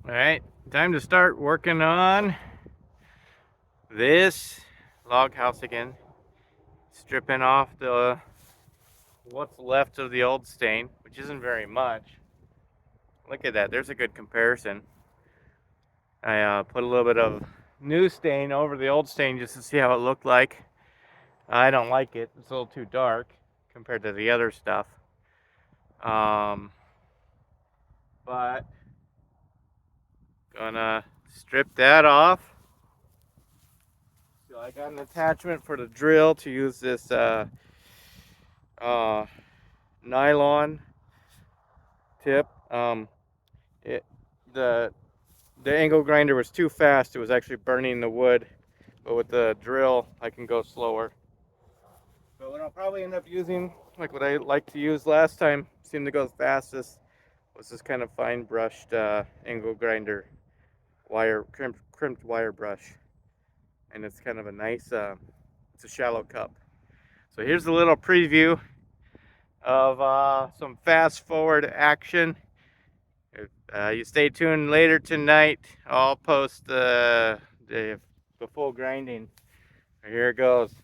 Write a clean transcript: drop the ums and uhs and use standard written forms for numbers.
Alright, time to start working on this log house again. Stripping off the what's left of the old stain, which isn't very much. Look at that, there's a good comparison. I put a little bit of new stain over the old stain just to see how it looked like. I don't like it, it's a little too dark compared to the other stuff. But gonna strip that off. So I got an attachment for the drill to use this nylon tip. It the angle grinder was too fast. It was actually burning the wood, but with the drill I can go slower. But what I'll probably end up using, like what I liked to use last time, seemed to go the fastest, was this kind of fine brushed angle grinder wire, crimped wire brush, and it's kind of a nice it's a shallow cup. So here's a little preview of some fast forward action. If you stay tuned later tonight, I'll post the full grinding. Here it goes.